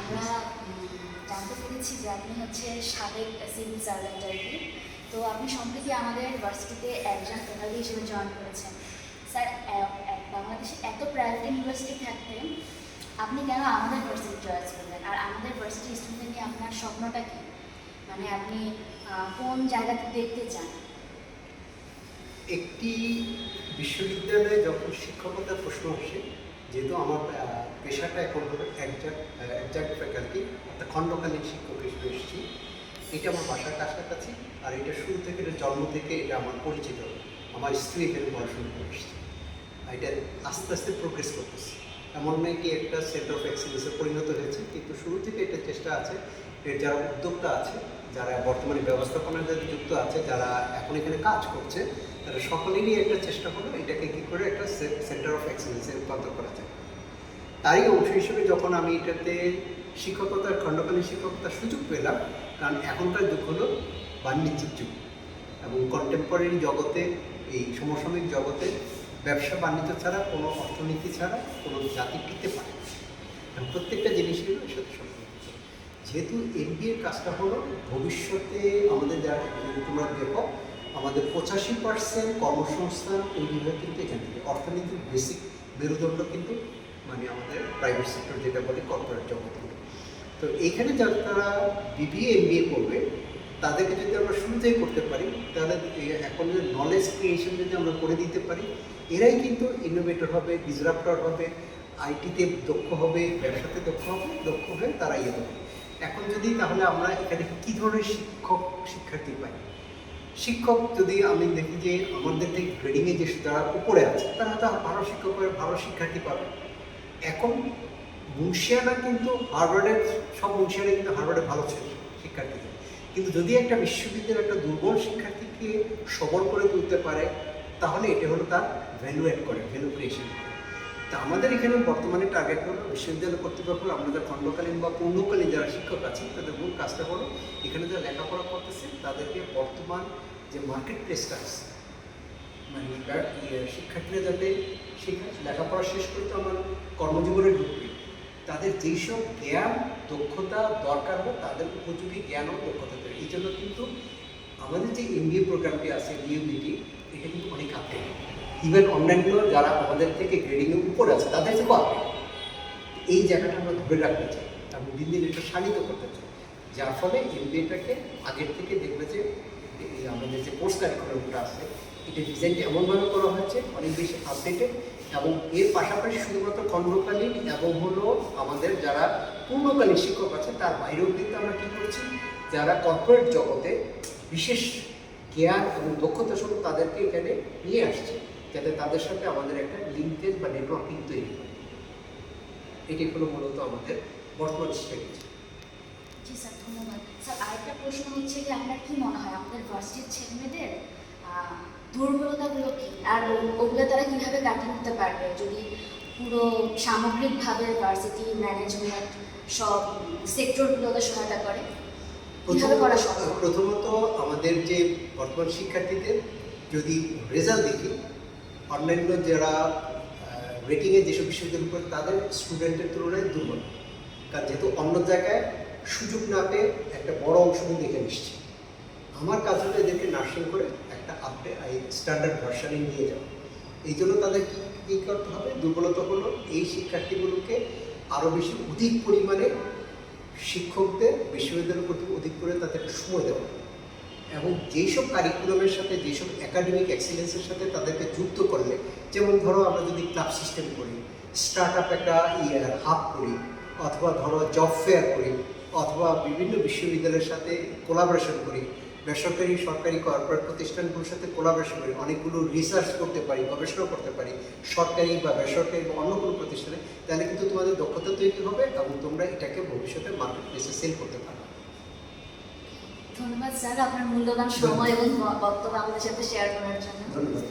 আমরা জানতে পেরেছি যে আপনি হচ্ছে সাবেক সিভিল সার্ভেন্ট আর কি। তো আপনি সম্প্রতি আমাদের ভার্সিটিতে একজন ফ্যাকাল্টি হিসেবে জয়েন করেছেন। স্যার, বাংলাদেশে এত প্রাইভেট ইউনিভার্সিটি থাকতে আপনি কেন আমাদের ভার্সিটি চয়েস করলেন? আর আমাদের ভার্সিটি স্টুডেন্ট নিয়ে আপনার স্বপ্নটা কী? মানে আপনি কোন জায়গাতে দেখতে চান? একটি বিশ্ববিদ্যালয়ে যখন শিক্ষকতার প্রশ্ন আসে, যেহেতু আমার পেশাটা এখন হলো একজাক্ট ফ্যাকাল্টি, অর্থাৎ খণ্ডকালীন শিক্ষক হিসেবে এসেছি। এটা আমার বাসার কাছাকাছি, আর এটা শুরু থেকে, এটা জন্ম থেকে এটা আমার পরিচিত। আমার স্ত্রী এখানে পড়াশোনা করে এসেছে, আর এটা আস্তে আস্তে প্রোগ্রেস করতেছে। এমন নয় কি একটা সেন্টার অফ এক্সেলেন্সে পরিণত হয়েছে, কিন্তু শুরু থেকে এটা চেষ্টা আছে। এর যারা উদ্যোক্তা আছে, যারা বর্তমানে ব্যবস্থাপনার যারা যুক্ত আছে, যারা এখন এখানে কাজ করছে, তারা সকলেরই একটা চেষ্টা হলো এটাকে কী করে একটা সেন্টার অফ এক্সেলেন্সে রূপান্তর করা যায়। তারই অংশ হিসেবে যখন আমি এটাতে শিক্ষকতার, খণ্ডকালীন শিক্ষকতার সুযোগ পেলাম, কারণ এখনকার যুগ হলো বাণিজ্যিক যুগ, এবং কন্টেম্পোরারি জগতে, এই সমসাময়িক জগতে ব্যবসা বাণিজ্য ছাড়া, কোনো অর্থনীতি ছাড়া কোনো জাতি টিকতে পারে না। প্রত্যেকটা জিনিসের সাথে সম্পর্ক। যেহেতু এমবিএ কাজটা হলো ভবিষ্যতে আমাদের যারা, তোমরা দেখো, আমাদের 85% কর্মসংস্থান তৈরি হয় কিন্তু এখান থেকে। অর্থনীতির বেসিক মেরুদণ্ড কিন্তু মানে আমাদের প্রাইভেট সেক্টর, যেটা বলে কর্পোরেট জগৎগুলো। তো এইখানে যারা বিবিএ এমবিএ করবে, তাদেরকে যদি আমরা শুরুতেই করতে পারি, তাহলে এখন যে নলেজ ক্রিয়েশন যদি আমরা করে দিতে পারি, এরাই কিন্তু ইনোভেটর হবে, ডিসরাপ্টর হবে, আইটিতে দক্ষ হবে, ব্যবসাতে দক্ষ হয়ে তারা ইয়ে হবে। এখন যদি তাহলে আমরা এখানে কী ধরনের শিক্ষার্থী পাই? শিক্ষক যদি আমি দেখি যে আমাদের থেকে গ্রেডিংয়ে যে যারা উপরে আছে, তারা তো ভালো শিক্ষক হয়ে ভালো শিক্ষার্থী পাবে। এখন মুন্সিয়ানা কিন্তু হার্ভার্ডের, সব মুন্সিয়ানা কিন্তু হার্ভার্ডে ভালো ছিল শিক্ষার্থীদের, কিন্তু যদি একটা বিশ্ববিদ্যালয়ের একটা দুর্বল শিক্ষার্থীকে সবল করে তুলতে পারে, তাহলে এটা হলো তার ভ্যালু অ্যাড করে, ভ্যালু ক্রিয়েশন করে। তা আমাদের এখানে বর্তমানে টার্গেট হলো বিশ্ববিদ্যালয় কর্তৃপক্ষ, আমরা যারা খণ্ডকালীন বা পূর্ণকালীন যারা শিক্ষক আছি, তাদের মূল কাজটা হলো এখানে যারা লেখাপড়া করতেছে তাদেরকে বর্তমান যে মার্কেট প্লেসটা আছে, মানে শিক্ষার্থীরা যাতে লেখাপড়া শেষ করতে আমার কর্মজীবনে ঢুকবে, তাদের যেসব জ্ঞান দক্ষতা দরকার হবে, তাদের উপযোগী জ্ঞান ও দক্ষতা তৈরি। এই জন্য কিন্তু আমাদের যে এমবিএ প্রোগ্রামটি আছে, ডিউবিটি, এটা কিন্তু অনেক আগে, ইভেন অন্যান্য যারা আমাদের থেকে গ্রেডিংয়ের উপরে আছে তাদের থেকেও আগে। এই জায়গাটা আমরা ধরে রাখতে চাই এবং দিন দিন এটা শানিত করতে চাই, যার ফলে এমবিএটাকে আগের থেকে দেখবে যে আমাদের যে কোর্স কারিকুলামটা আছে, এটা ডিজাইনটা এমনভাবে করা হয়েছে অনেক বেশি আপডেটেড, এবং এর পাশাপাশি শুধুমাত্র খণ্ডকালীন এবং হলো আমাদের যারা পূর্ণকালীন শিক্ষক আছে, তার বাইরেও কিন্তু আমরা কী করছি, যারা কর্পোরেট জগতে বিশেষ জ্ঞান এবং দক্ষতা সহ তাদেরকে এখানে নিয়ে আসছে, যাতে তাদের সাথে আমাদের একটা লিঙ্কেজ বা নেটওয়ার্কিং তৈরি হয়। এটি হলো মূলত আমাদের বর্তমান স্ট্র্যাটেজি। জি স্যার, ধন্যবাদ। স্যার, আরেকটা প্রশ্ন হচ্ছে যে আপনার কি মনে হয় আমাদের ভার্সিটির ছেলেমেয়েদের দুর্বলতাগুলো কী, আর ওগুলো তারা কীভাবে কাটিয়ে উঠতে পারবে যদি পুরো সামগ্রিকভাবে ভার্সিটি ম্যানেজমেন্ট সব সেক্টরগুলোকে সহায়তা করে? কীভাবে করা সম্ভব? প্রথমত আমাদের যে বর্তমান শিক্ষার্থীদের যদি রেজাল্ট দেখি, অন্যান্য যারা রেটিংয়ে যেসব বিশ্ববিদ্যালয় করে তাদের স্টুডেন্টের তুলনায় দুর্বল, কারণ যেহেতু অন্য জায়গায় সুযোগ না পেয়ে একটা বড় অংশ কিন্তু এখানে এসছে। আমার কাজ হলো এদেরকে নার্সিং করে একটা স্ট্যান্ডার্ড ভার্সানে নিয়ে যাওয়া। এই জন্য তাদের কী করতে হবে, দুর্বলতা হলো এই শিক্ষার্থীগুলোকে আরও বেশি অধিক পরিমাণে শিক্ষকদের বিশ্ববিদ্যালয় কর্তৃক অধিক করে তাদেরকে সময় দেওয়া, এবং যেসব কারিকুলামের সাথে, যেসব একাডেমিক এক্সিলেন্সের সাথে তাদেরকে যুক্ত করলে, যেমন ধরো আমরা যদি ক্লাব সিস্টেম করি, স্টার্ট আপ একটা হাব করি, অথবা ধরো জব ফেয়ার করি, অথবা বিভিন্ন বিশ্ববিদ্যালয়ের সাথে কোলাবোরেশন করি, বেসরকারি সরকারি কর্পোরেট প্রতিষ্ঠানগুলোর সাথে কোলাবোরেশন করি, অনেকগুলো রিসার্চ করতে পারি, গবেষণা করতে পারি, সরকারি বা বেসরকারি বা অন্য কোনো প্রতিষ্ঠানে, তাহলে কিন্তু তোমাদের দক্ষতা তৈরি হবে এবং তোমরা এটাকে ভবিষ্যতে মার্কেট প্লেসে সেল করতে পারবে। ধন্যবাদ স্যার, আপনার মূল্যবান সময় এবং বক্তব্য আমাদের সাথে শেয়ার করার জন্য। ধন্যবাদ।